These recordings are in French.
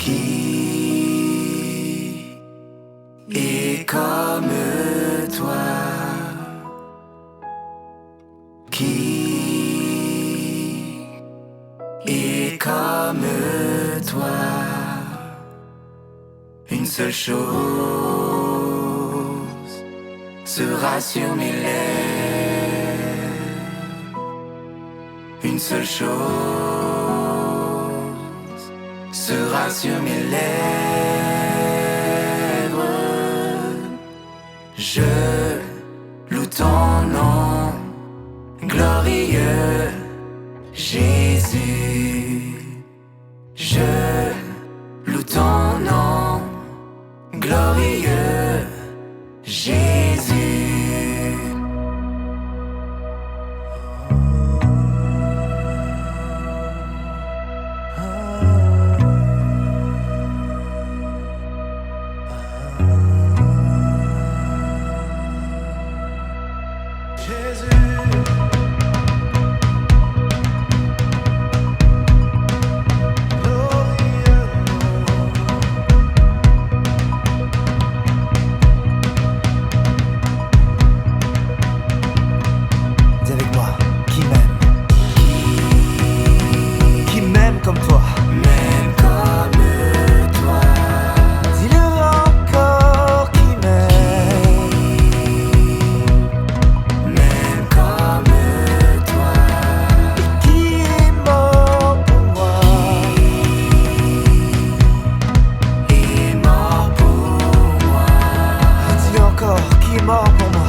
Qui est comme toi? Qui est comme toi? Une seule chose sera sur mes lèvres. Une seule chose sera sur mes lèvres. Je loue ton nom, glorieux Jésus. Je loue ton nom, glorieux Jésus. Dis avec moi, qui m'aime? Qui m'aime comme toi? Même comme toi, Dis-le encore, qui m'aime? même comme toi, Qui est mort pour moi? est mort pour moi, Dis-le encore, qui est mort pour moi?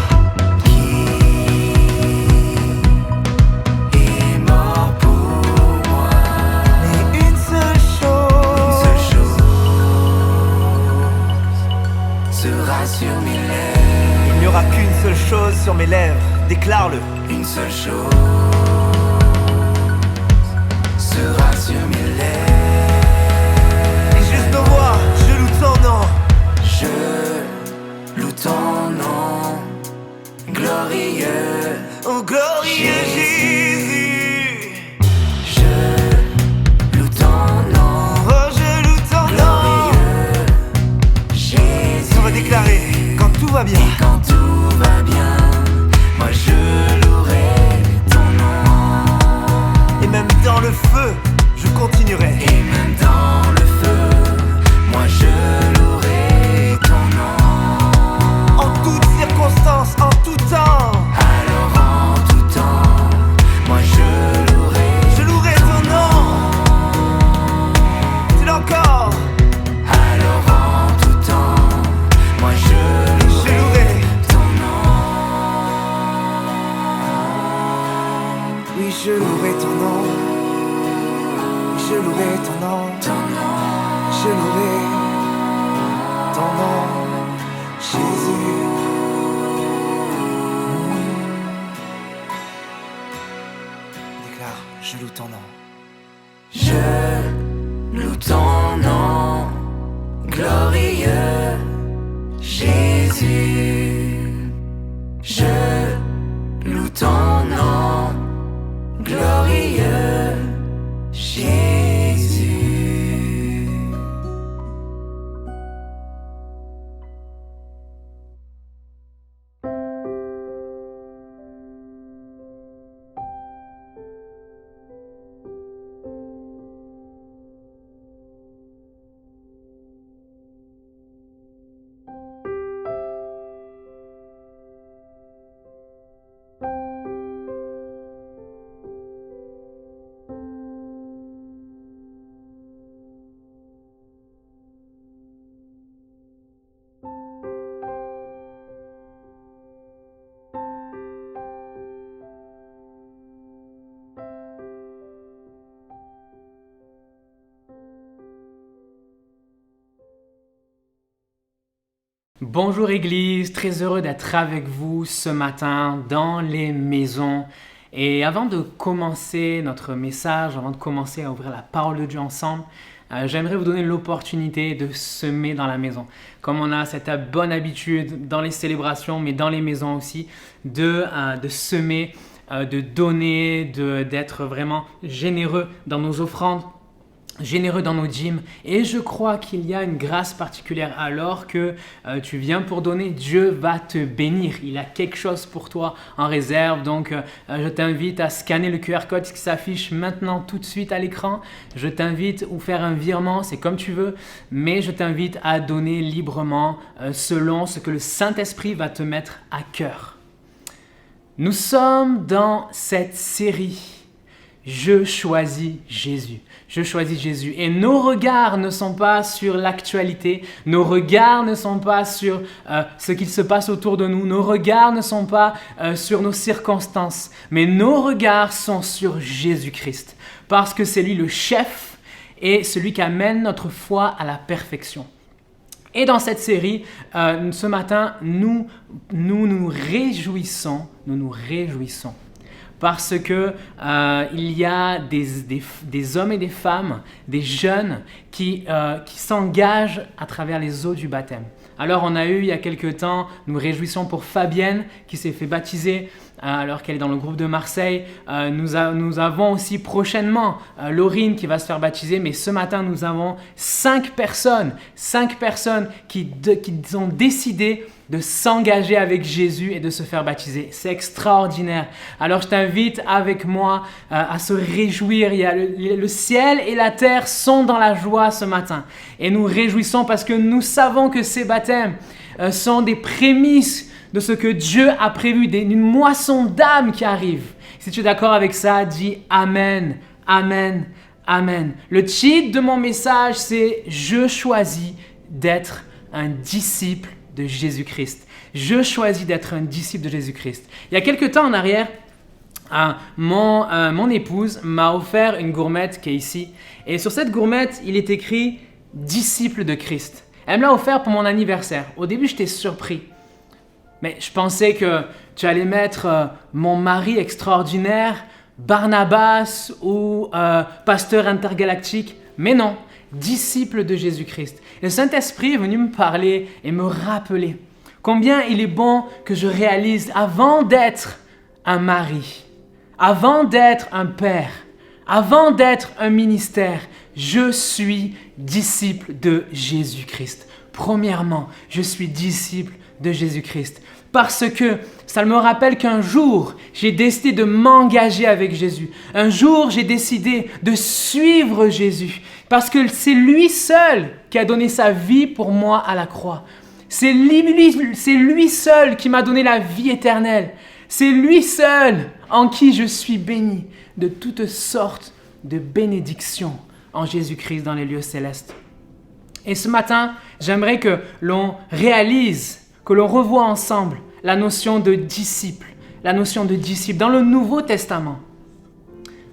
est mort pour moi. Mais une seule Une chose seule chose sera sur mes lèvres. Il n'y aura qu'une seule chose sur mes lèvres, déclare-le. Une seule chose sera sur mes lèvres. Et juste nos voix, je loue ton nom. Je loue ton nom, glorieux. Oh glorieux Jésus. Je loue ton nom, Oh je loue ton nom. glorieux Jésus. On va déclarer quand tout va bien. Quand tout va bien, moi je louerai ton nom. Et même dans le feu, je continuerai. Et même dans le feu, moi je louerai ton nom. En toutes circonstances, en tout temps, Alors en tout temps, moi je louerai ton nom. Dis-le encore, Alors en tout temps, moi je louerai louerai. ton nom. Oui, je louerai ton nom. Je louerai ton nom. Ton nom, Je louerai ton nom, Jésus. Déclare, je loue ton nom. je loue ton nom, glorieux Jésus. Je loue ton nom, glorieux Jésus. Bonjour Église, très heureux d'être avec vous ce matin dans les maisons. Et avant de commencer notre message, avant de commencer à ouvrir la parole de Dieu ensemble, j'aimerais vous donner l'opportunité de semer dans la maison. Comme on a cette bonne habitude dans les célébrations, mais dans les maisons aussi, de semer, de donner, d'être vraiment généreux dans nos offrandes. généreux dans nos dîmes. Et je crois qu'il y a une grâce particulière. Alors que tu viens pour donner, Dieu va te bénir. Il a quelque chose pour toi en réserve. Donc, je t'invite à scanner le QR code qui s'affiche maintenant tout de suite à l'écran. Je t'invite ou faire un virement, c'est comme tu veux. Mais je t'invite à donner librement selon ce que le Saint-Esprit va te mettre à cœur. Nous sommes dans cette série « Je choisis Jésus ». Je choisis Jésus. Et nos regards ne sont pas sur l'actualité. Nos regards ne sont pas sur ce qu'il se passe autour de nous. Nos regards ne sont pas sur nos circonstances. Mais nos regards sont sur Jésus-Christ. Parce que c'est lui le chef et celui qui amène notre foi à la perfection. Et dans cette série, ce matin, nous nous réjouissons. Parce que il y a des hommes et des femmes, des jeunes qui s'engagent à travers les eaux du baptême. Alors on a eu il y a quelque temps, nous réjouissons pour Fabienne qui s'est fait baptiser alors qu'elle est dans le groupe de Marseille. Nous avons aussi prochainement Laurine qui va se faire baptiser, mais ce matin nous avons 5 personnes qui ont décidé de s'engager avec Jésus et de se faire baptiser. C'est extraordinaire. Alors je t'invite avec moi à se réjouir. Le ciel et la terre sont dans la joie ce matin. Et nous réjouissons parce que nous savons que ces baptêmes sont des prémices de ce que Dieu a prévu, d'une moisson d'âmes qui arrive. Si tu es d'accord avec ça, dis Amen, Amen, Amen. Le titre de mon message, c'est « Je choisis d'être un disciple de Jésus-Christ ». Je choisis d'être un disciple de Jésus-Christ. Il y a quelque temps en arrière, mon épouse m'a offert une gourmette qui est ici. Et sur cette gourmette, il est écrit « Disciple de Christ ». Elle me l'a offert pour mon anniversaire. Au début, j'étais surpris. Mais je pensais que tu allais mettre mon mari extraordinaire, Barnabas ou pasteur intergalactique. Mais non, disciple de Jésus-Christ. Le Saint-Esprit est venu me parler et me rappeler combien il est bon que je réalise avant d'être un mari, avant d'être un père, avant d'être un ministère, je suis disciple de Jésus-Christ. Premièrement, je suis disciple de Jésus-Christ. Parce que ça me rappelle qu'un jour, j'ai décidé de m'engager avec Jésus. Un jour, j'ai décidé de suivre Jésus. Parce que c'est lui seul qui a donné sa vie pour moi à la croix. C'est lui seul qui m'a donné la vie éternelle. C'est lui seul en qui je suis béni de toutes sortes de bénédictions en Jésus-Christ dans les lieux célestes. Et ce matin, j'aimerais que l'on réalise, que l'on revoie ensemble la notion de disciple. La notion de disciple. Dans le Nouveau Testament,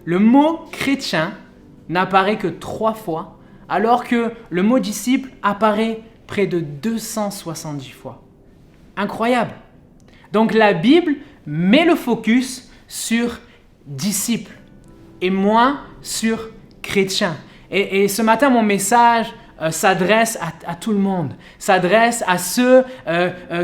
le mot chrétien n'apparaît que 3 fois, alors que le mot disciple apparaît près de 270 fois. Incroyable! Donc la Bible met le focus sur disciple et moins sur chrétien. Et ce matin, mon message s'adresse à tout le monde, s'adresse à ceux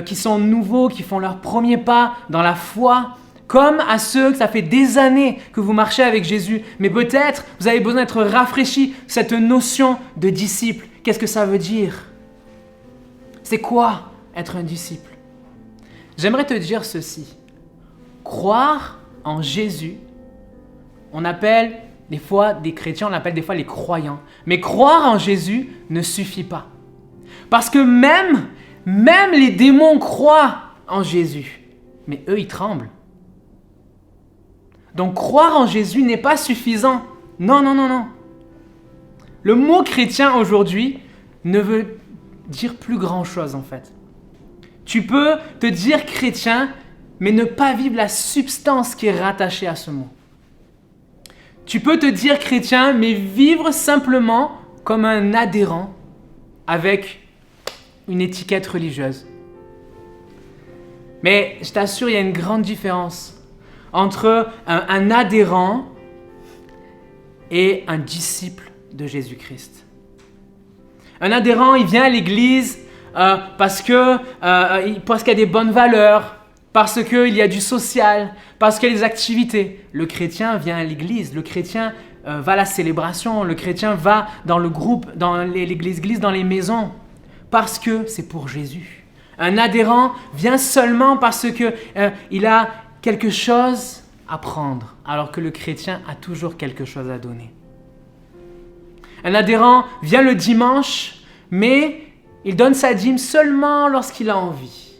qui sont nouveaux, qui font leur premier pas dans la foi, comme à ceux que ça fait des années que vous marchez avec Jésus, mais peut-être vous avez besoin d'être rafraîchis. Cette notion de disciple, qu'est-ce que ça veut dire? C'est quoi être un disciple? J'aimerais te dire ceci. Croire en Jésus, on appelle des fois des chrétiens, on appelle des fois les croyants. Mais croire en Jésus ne suffit pas. Parce que même les démons croient en Jésus. Mais eux, ils tremblent. Donc croire en Jésus n'est pas suffisant. Non. Le mot chrétien aujourd'hui ne veut dire plus grand-chose en fait. Tu peux te dire chrétien, mais ne pas vivre la substance qui est rattachée à ce mot. Tu peux te dire chrétien, mais vivre simplement comme un adhérent avec une étiquette religieuse. Mais je t'assure, il y a une grande différence entre un adhérent et un disciple de Jésus-Christ. Un adhérent, il vient à l'église parce qu'il y a des bonnes valeurs, parce qu'il y a du social, parce qu'il y a des activités. Le chrétien vient à l'église, le chrétien va à la célébration, le chrétien va dans le groupe, dans l'église, dans les maisons, parce que c'est pour Jésus. Un adhérent vient seulement parce qu'il a quelque chose à prendre, alors que le chrétien a toujours quelque chose à donner. Un adhérent vient le dimanche, mais il donne sa dîme seulement lorsqu'il a envie.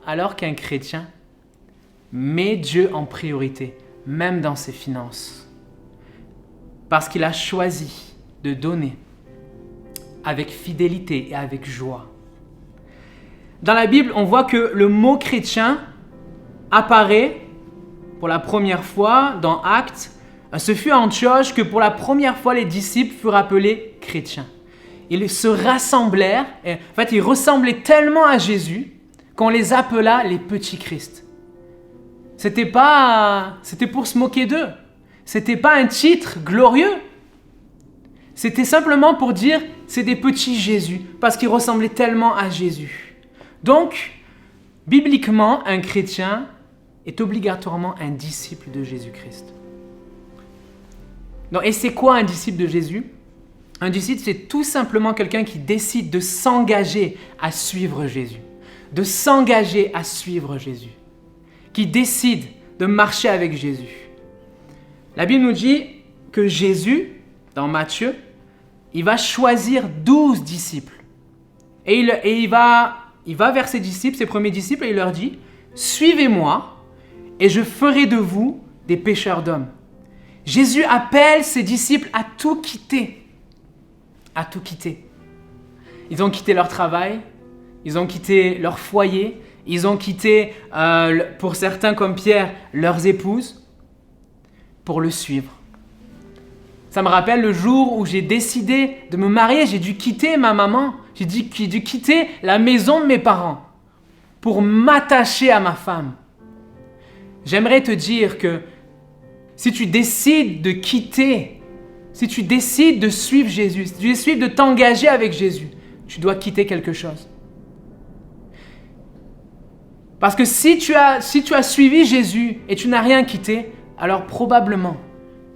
Alors qu'un chrétien met Dieu en priorité, même dans ses finances. Parce qu'il a choisi de donner avec fidélité et avec joie. Dans la Bible, on voit que le mot chrétien apparaît pour la première fois dans Actes. Ce fut à Antioche que pour la première fois les disciples furent appelés chrétiens. Ils se rassemblèrent, et, en fait ils ressemblaient tellement à Jésus qu'on les appela les petits Christ. C'était pour se moquer d'eux. C'était pas un titre glorieux. C'était simplement pour dire c'est des petits Jésus parce qu'ils ressemblaient tellement à Jésus. Donc, bibliquement, un chrétien est obligatoirement un disciple de Jésus-Christ. Et c'est quoi un disciple de Jésus? Un disciple, c'est tout simplement quelqu'un qui décide de s'engager à suivre Jésus. De s'engager à suivre Jésus. Qui décide de marcher avec Jésus. La Bible nous dit que Jésus, dans Matthieu, il va choisir 12 disciples. Et il va vers ses disciples, ses premiers disciples, et il leur dit « Suivez-moi, et je ferai de vous des pêcheurs d'hommes. » Jésus appelle ses disciples à tout quitter. À tout quitter. Ils ont quitté leur travail, ils ont quitté leur foyer, ils ont quitté, pour certains comme Pierre, leurs épouses, pour le suivre. Ça me rappelle le jour où j'ai décidé de me marier, j'ai dû quitter ma maman, j'ai dû quitter la maison de mes parents pour m'attacher à ma femme. J'aimerais te dire que si tu décides de quitter, si tu décides de suivre Jésus, si tu décides de t'engager avec Jésus, tu dois quitter quelque chose. Parce que si tu as suivi Jésus et tu n'as rien quitté, alors probablement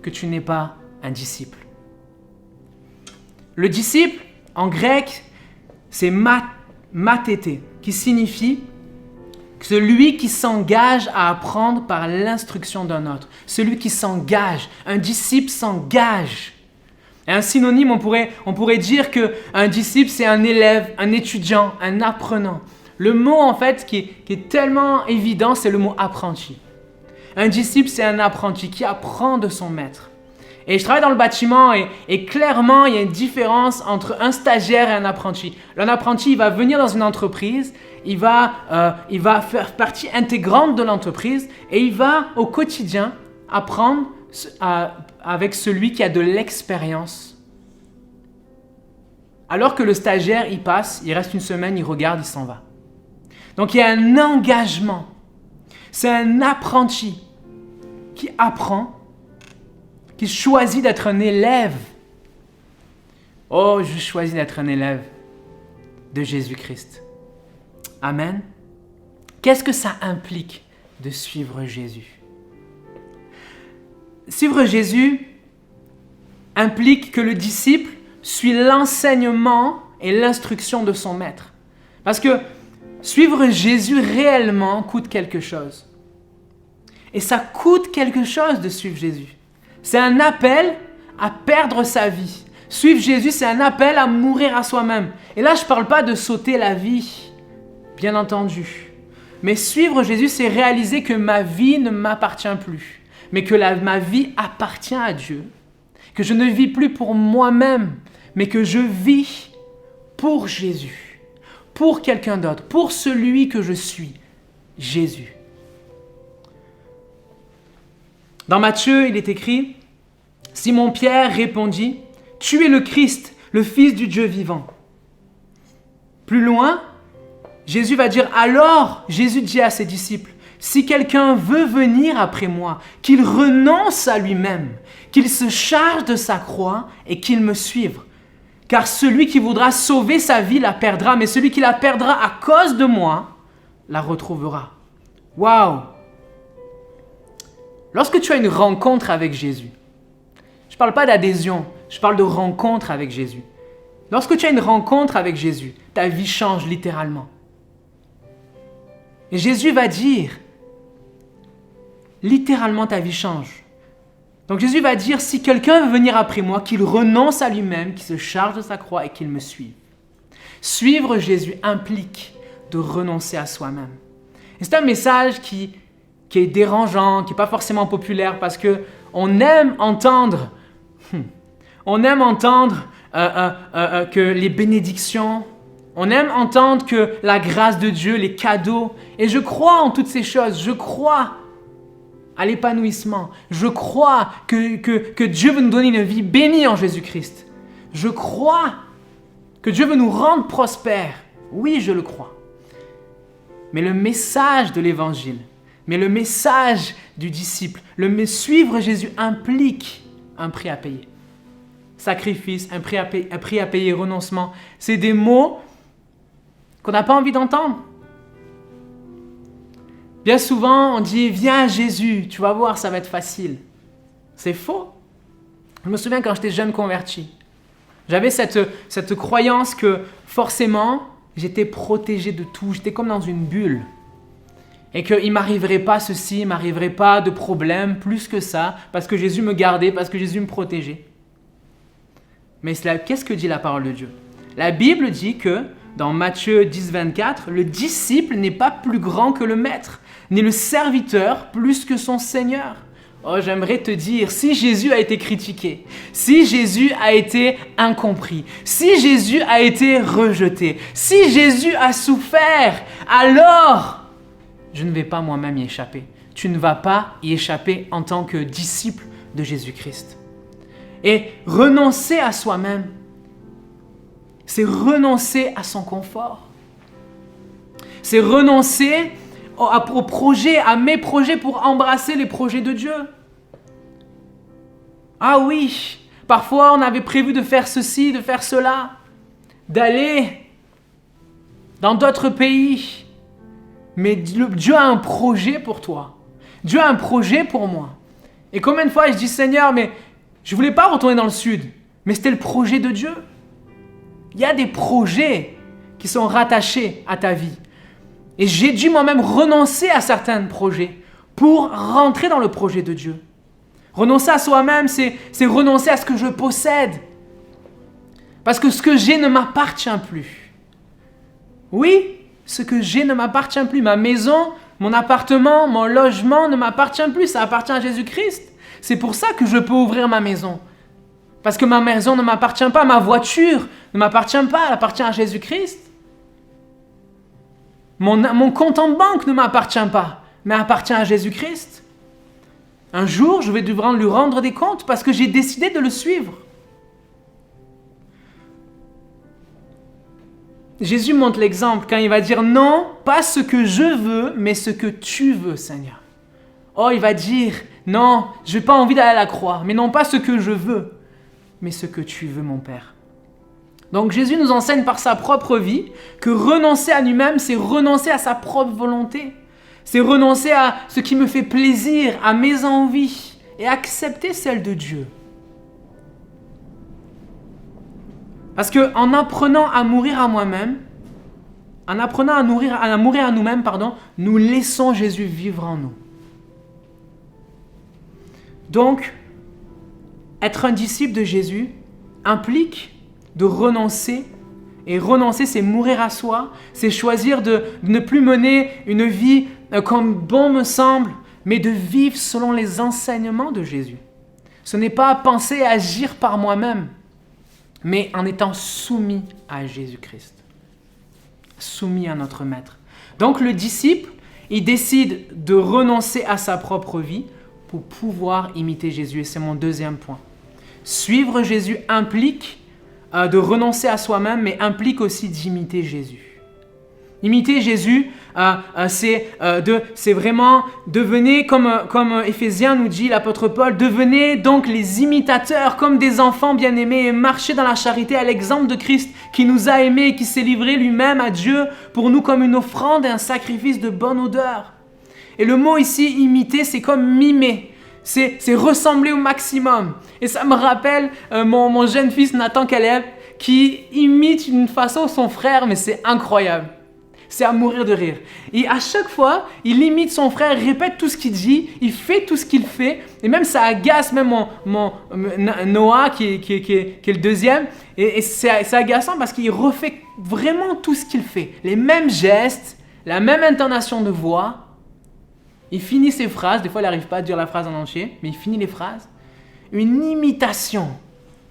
que tu n'es pas un disciple. Le disciple, en grec, c'est matété, qui signifie celui qui s'engage à apprendre par l'instruction d'un autre. Celui qui s'engage. Un disciple s'engage. Et un synonyme, on pourrait dire qu'un disciple, c'est un élève, un étudiant, un apprenant. Le mot, en fait, qui est tellement évident, c'est le mot apprenti. Un disciple, c'est un apprenti qui apprend de son maître. Et je travaille dans le bâtiment et clairement, il y a une différence entre un stagiaire et un apprenti. Un apprenti, il va venir dans une entreprise, il va faire partie intégrante de l'entreprise et il va au quotidien apprendre avec celui qui a de l'expérience. Alors que le stagiaire, il passe, il reste une semaine, il regarde, il s'en va. Donc il y a un engagement. C'est un apprenti qui apprend, qui choisit d'être un élève. Oh, je choisis d'être un élève de Jésus-Christ. Amen. Qu'est-ce que ça implique de suivre Jésus? Suivre Jésus implique que le disciple suit l'enseignement et l'instruction de son maître. Parce que suivre Jésus réellement coûte quelque chose. Et ça coûte quelque chose de suivre Jésus. C'est un appel à perdre sa vie. Suivre Jésus, c'est un appel à mourir à soi-même. Et là, je ne parle pas de sauter la vie, bien entendu. Mais suivre Jésus, c'est réaliser que ma vie ne m'appartient plus, mais que ma vie appartient à Dieu. Que je ne vis plus pour moi-même, mais que je vis pour Jésus, pour quelqu'un d'autre, pour celui que je suis, Jésus. Dans Matthieu, il est écrit « Simon-Pierre répondit « Tu es le Christ, le Fils du Dieu vivant. » Plus loin, Jésus va dire « Alors, Jésus dit à ses disciples, « Si quelqu'un veut venir après moi, qu'il renonce à lui-même, qu'il se charge de sa croix et qu'il me suive. Car celui qui voudra sauver sa vie la perdra, mais celui qui la perdra à cause de moi la retrouvera. » Waouh! Lorsque tu as une rencontre avec Jésus, Je ne parle pas d'adhésion, je parle de rencontre avec Jésus. Lorsque tu as une rencontre avec Jésus, ta vie change littéralement. Et Jésus va dire, littéralement ta vie change. Donc Jésus va dire, si quelqu'un veut venir après moi, qu'il renonce à lui-même, qu'il se charge de sa croix et qu'il me suive. Suivre Jésus implique de renoncer à soi-même. Et c'est un message qui est dérangeant, qui n'est pas forcément populaire parce qu'on aime entendre, que les bénédictions, on aime entendre que la grâce de Dieu, les cadeaux, et je crois en toutes ces choses, je crois à l'épanouissement, je crois que Dieu veut nous donner une vie bénie en Jésus-Christ, je crois que Dieu veut nous rendre prospères, oui je le crois, mais le message de l'Évangile, mais le message du disciple, suivre Jésus implique un prix à payer. Sacrifice, un prix à payer, renoncement. C'est des mots qu'on n'a pas envie d'entendre. Bien souvent, on dit « Viens à Jésus, tu vas voir, ça va être facile ». C'est faux. Je me souviens quand j'étais jeune converti, j'avais cette croyance que forcément, j'étais protégé de tout, j'étais comme dans une bulle. Et qu'il ne m'arriverait pas ceci, il ne m'arriverait pas de problème plus que ça, parce que Jésus me gardait, parce que Jésus me protégeait. Mais qu'est-ce que dit la parole de Dieu? La Bible dit que, dans Matthieu 10, 24, le disciple n'est pas plus grand que le maître, ni le serviteur plus que son Seigneur. Oh, j'aimerais te dire, si Jésus a été critiqué, si Jésus a été incompris, si Jésus a été rejeté, si Jésus a souffert, alors je ne vais pas moi-même y échapper. Tu ne vas pas y échapper en tant que disciple de Jésus-Christ. Et renoncer à soi-même, c'est renoncer à son confort. C'est renoncer aux projets, à mes projets pour embrasser les projets de Dieu. Ah oui, parfois on avait prévu de faire ceci, de faire cela, d'aller dans d'autres pays. Mais Dieu a un projet pour toi. Dieu a un projet pour moi. Et combien de fois je dis, Seigneur, mais je ne voulais pas retourner dans le sud, mais c'était le projet de Dieu. Il y a des projets qui sont rattachés à ta vie. Et j'ai dû moi-même renoncer à certains projets pour rentrer dans le projet de Dieu. Renoncer à soi-même, c'est renoncer à ce que je possède. Parce que ce que j'ai ne m'appartient plus. Oui, ce que j'ai ne m'appartient plus. Ma maison, mon appartement, mon logement ne m'appartient plus. Ça appartient à Jésus-Christ. C'est pour ça que je peux ouvrir ma maison. Parce que ma maison ne m'appartient pas, ma voiture ne m'appartient pas, elle appartient à Jésus-Christ. Mon compte en banque ne m'appartient pas, mais appartient à Jésus-Christ. Un jour, je vais devoir lui rendre des comptes parce que j'ai décidé de le suivre. Jésus montre l'exemple quand il va dire « Non, pas ce que je veux, mais ce que tu veux, Seigneur. » Oh, il va dire « Non, je n'ai pas envie d'aller à la croix, mais non pas ce que je veux, mais ce que tu veux, mon Père. » Donc Jésus nous enseigne par sa propre vie que renoncer à lui-même, c'est renoncer à sa propre volonté. C'est renoncer à ce qui me fait plaisir, à mes envies, et accepter celles de Dieu. Parce qu'en apprenant à mourir à moi-même, en apprenant à mourir à nous-mêmes, nous laissons Jésus vivre en nous. Donc, être un disciple de Jésus implique de renoncer. Et renoncer, c'est mourir à soi, c'est choisir de ne plus mener une vie comme bon me semble, mais de vivre selon les enseignements de Jésus. Ce n'est pas penser et agir par moi-même, mais en étant soumis à Jésus-Christ, soumis à notre Maître. Donc le disciple, il décide de renoncer à sa propre vie pour pouvoir imiter Jésus. Et c'est mon deuxième point. Suivre Jésus implique de renoncer à soi-même, mais implique aussi d'imiter Jésus. Imiter Jésus, c'est vraiment devenez, comme Éphésiens nous dit, l'apôtre Paul, devenez donc les imitateurs comme des enfants bien-aimés et marchez dans la charité à l'exemple de Christ qui nous a aimés et qui s'est livré lui-même à Dieu pour nous comme une offrande et un sacrifice de bonne odeur. Et le mot ici, imiter, c'est comme mimer. C'est ressembler au maximum. Et ça me rappelle mon jeune fils Nathan Caleb qui imite d'une façon son frère, mais c'est incroyable. C'est à mourir de rire. Et à chaque fois, il imite son frère, il répète tout ce qu'il dit, il fait tout ce qu'il fait. Et même ça agace même mon Noah qui est le deuxième. Et c'est agaçant parce qu'il refait vraiment tout ce qu'il fait. Les mêmes gestes, la même intonation de voix. Il finit ses phrases. Des fois, il n'arrive pas à dire la phrase en entier, mais il finit les phrases. Une imitation.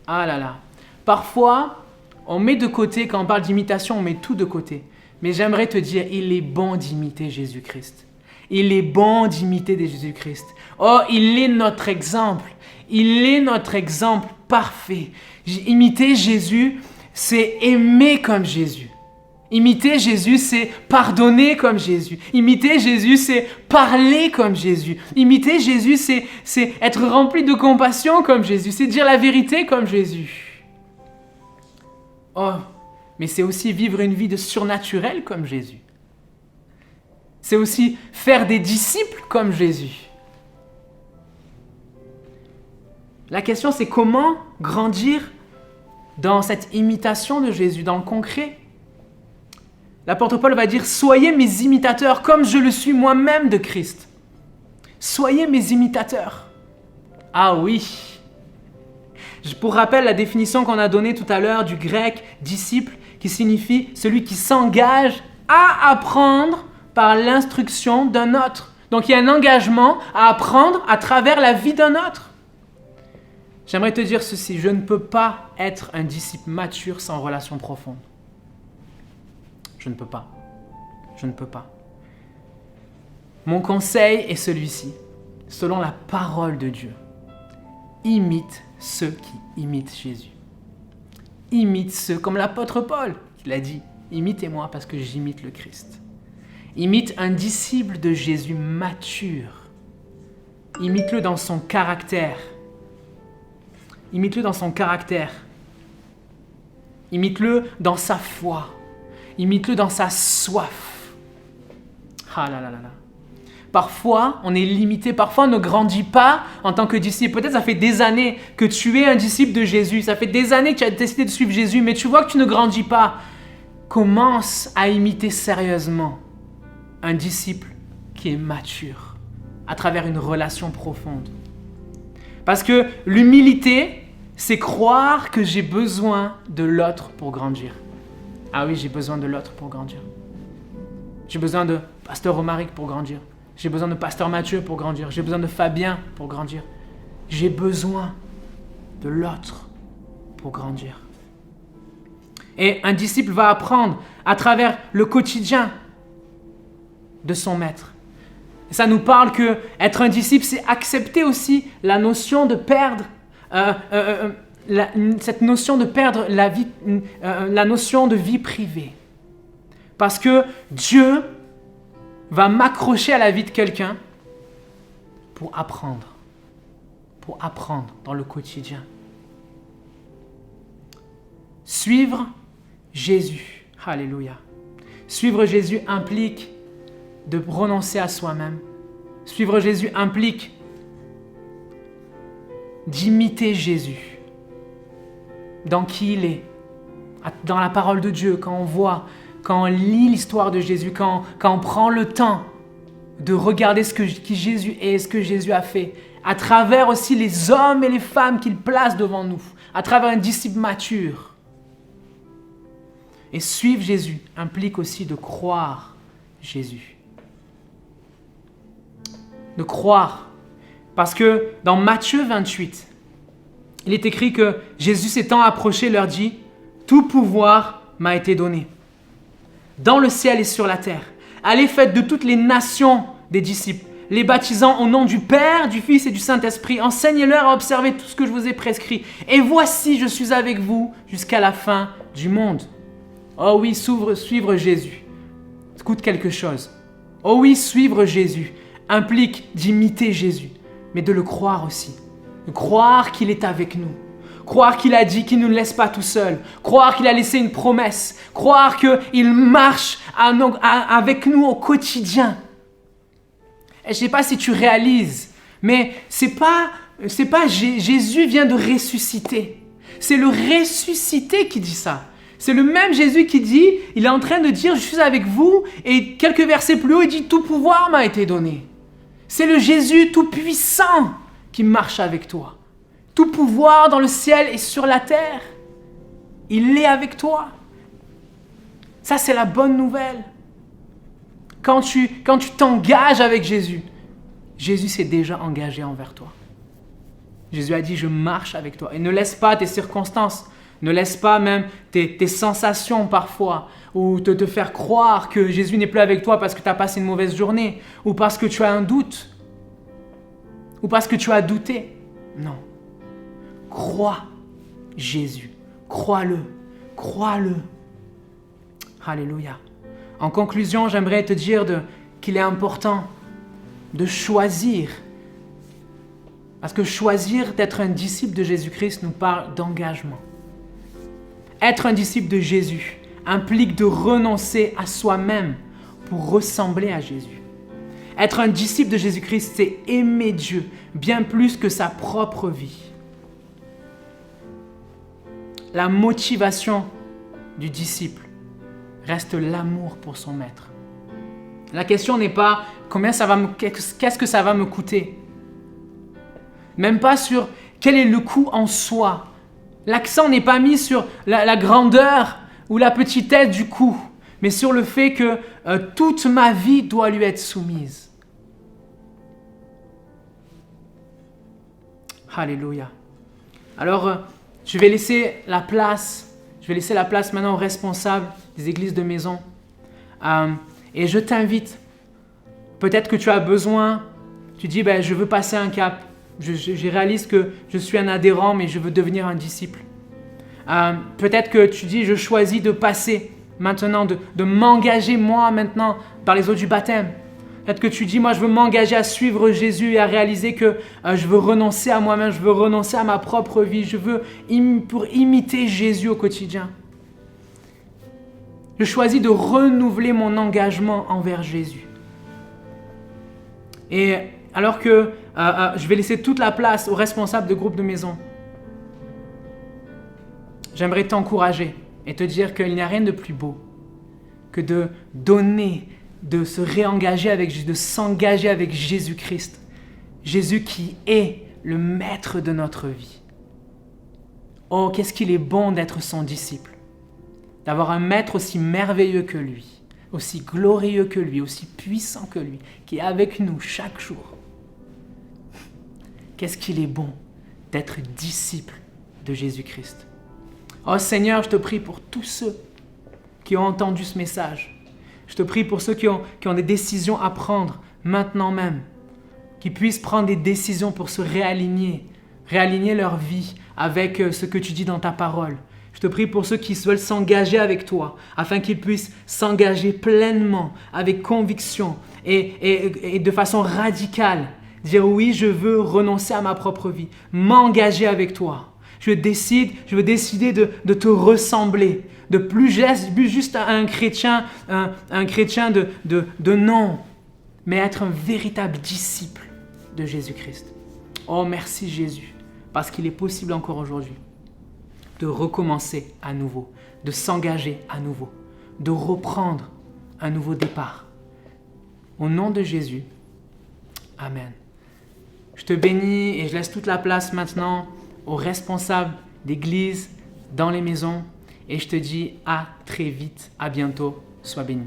Ah là là. Parfois, on met de côté, quand on parle d'imitation, on met tout de côté. Mais j'aimerais te dire, il est bon d'imiter Jésus-Christ. Il est bon d'imiter Jésus-Christ. Oh, il est notre exemple. Il est notre exemple parfait. Imiter Jésus, c'est aimer comme Jésus. Imiter Jésus, c'est pardonner comme Jésus. Imiter Jésus, c'est parler comme Jésus. Imiter Jésus, c'est être rempli de compassion comme Jésus. C'est dire la vérité comme Jésus. Oh, mais c'est aussi vivre une vie de surnaturel comme Jésus. C'est aussi faire des disciples comme Jésus. La question, c'est comment grandir dans cette imitation de Jésus, dans le concret. L'apôtre Paul va dire « Soyez mes imitateurs comme je le suis moi-même de Christ. » Soyez mes imitateurs. Ah oui. Pour rappel, la définition qu'on a donnée tout à l'heure du grec « disciple » qui signifie celui qui s'engage à apprendre par l'instruction d'un autre. Donc il y a un engagement à apprendre à travers la vie d'un autre. J'aimerais te dire ceci, je ne peux pas être un disciple mature sans relation profonde. Je ne peux pas. Je ne peux pas. Mon conseil est celui-ci, selon la parole de Dieu. Imite ceux qui imitent Jésus. Imite ceux, comme l'apôtre Paul, qui l'a dit, imitez-moi parce que j'imite le Christ. Imite un disciple de Jésus mature. Imite-le dans son caractère. Imite-le dans son caractère. Imite-le dans sa foi. Imite-le dans sa soif. Ah là là là là. Parfois, on est limité. Parfois, on ne grandit pas en tant que disciple. Peut-être ça fait des années que tu es un disciple de Jésus. Ça fait des années que tu as décidé de suivre Jésus, mais tu vois que tu ne grandis pas. Commence à imiter sérieusement un disciple qui est mature à travers une relation profonde. Parce que l'humilité, c'est croire que j'ai besoin de l'autre pour grandir. Ah oui, j'ai besoin de l'autre pour grandir. J'ai besoin de Pasteur Romaric pour grandir. J'ai besoin de Pasteur Mathieu pour grandir. J'ai besoin de Fabien pour grandir. J'ai besoin de l'autre pour grandir. Et un disciple va apprendre à travers le quotidien de son maître. Et ça nous parle que être un disciple, c'est accepter aussi la notion de perdre, cette notion de perdre la notion de vie privée. Parce que Dieu va m'accrocher à la vie de quelqu'un pour apprendre dans le quotidien. Suivre Jésus, alléluia. Suivre Jésus implique de renoncer à soi-même. Suivre Jésus implique d'imiter Jésus dans qui il est, dans la parole de Dieu, quand on lit l'histoire de Jésus, quand on prend le temps de regarder qui Jésus est, ce que Jésus a fait, à travers aussi les hommes et les femmes qu'il place devant nous, à travers un disciple mature. Et suivre Jésus implique aussi de croire Jésus. De croire. Parce que dans Matthieu 28, il est écrit que Jésus s'étant approché leur dit « Tout pouvoir m'a été donné, dans le ciel et sur la terre. Allez, faites de toutes les nations des disciples, les baptisant au nom du Père, du Fils et du Saint-Esprit. Enseignez-leur à observer tout ce que je vous ai prescrit. Et voici, je suis avec vous jusqu'à la fin du monde. » Oh oui, suivre Jésus coûte quelque chose. Oh oui, suivre Jésus implique d'imiter Jésus, mais de le croire aussi. De croire qu'il est avec nous. Croire qu'il a dit qu'il ne nous laisse pas tout seul. Croire qu'il a laissé une promesse. Croire qu'il marche avec nous au quotidien. Et je ne sais pas si tu réalises, Mais c'est pas Jésus vient de ressusciter. C'est le ressuscité qui dit ça. C'est le même Jésus qui dit, il est en train de dire, je suis avec vous, et quelques versets plus haut, il dit, tout pouvoir m'a été donné. C'est le Jésus tout-puissant qui marche avec toi. Tout pouvoir dans le ciel et sur la terre. Il est avec toi. Ça, c'est la bonne nouvelle. Quand tu t'engages avec Jésus, Jésus s'est déjà engagé envers toi. Jésus a dit, je marche avec toi. Et ne laisse pas tes circonstances, ne laisse pas même tes sensations parfois, ou te faire croire que Jésus n'est plus avec toi parce que tu as passé une mauvaise journée, ou parce que tu as un doute, ou parce que tu as douté. Non. Crois Jésus. Crois-le. Crois-le. Alléluia. En conclusion, j'aimerais te dire qu'il est important de choisir. Parce que choisir d'être un disciple de Jésus-Christ nous parle d'engagement. Être un disciple de Jésus implique de renoncer à soi-même pour ressembler à Jésus. Être un disciple de Jésus-Christ, c'est aimer Dieu bien plus que sa propre vie. La motivation du disciple reste l'amour pour son maître. La question n'est pas qu'est-ce que ça va me coûter. Même pas sur quel est le coût en soi. L'accent n'est pas mis sur la grandeur ou la petitesse du coût, mais sur le fait que toute ma vie doit lui être soumise. Alléluia. Alors, je vais laisser la place maintenant aux responsables des églises de maison. Et je t'invite, peut-être que tu as besoin, tu dis, je veux passer un cap. Je réalise que je suis un adhérent, mais je veux devenir un disciple. Peut-être que tu dis, je choisis de passer maintenant, de m'engager moi maintenant par les eaux du baptême. Peut-être que tu dis, moi je veux m'engager à suivre Jésus et à réaliser que je veux renoncer à moi-même, je veux renoncer à ma propre vie, je veux pour imiter Jésus au quotidien. Je choisis de renouveler mon engagement envers Jésus. Et alors que je vais laisser toute la place aux responsables de groupe de maison, j'aimerais t'encourager et te dire qu'il n'y a rien de plus beau que de donner, de se réengager avec Jésus, de s'engager avec Jésus-Christ. Jésus qui est le maître de notre vie. Oh, qu'est-ce qu'il est bon d'être son disciple. D'avoir un maître aussi merveilleux que lui, aussi glorieux que lui, aussi puissant que lui, qui est avec nous chaque jour. Qu'est-ce qu'il est bon d'être disciple de Jésus-Christ. Oh Seigneur, je te prie pour tous ceux qui ont entendu ce message. Je te prie pour ceux qui ont des décisions à prendre maintenant même, qu'ils puissent prendre des décisions pour se réaligner leur vie avec ce que tu dis dans ta parole. Je te prie pour ceux qui veulent s'engager avec toi, afin qu'ils puissent s'engager pleinement, avec conviction et de façon radicale. Dire oui, je veux renoncer à ma propre vie, m'engager avec toi. Je veux décider de te ressembler, de plus juste un chrétien de nom, mais être un véritable disciple de Jésus-Christ. Oh, merci Jésus, parce qu'il est possible encore aujourd'hui de recommencer à nouveau, de s'engager à nouveau, de reprendre un nouveau départ. Au nom de Jésus, Amen. Je te bénis et je laisse toute la place maintenant aux responsables d'église dans les maisons et je te dis à très vite, à bientôt, sois béni.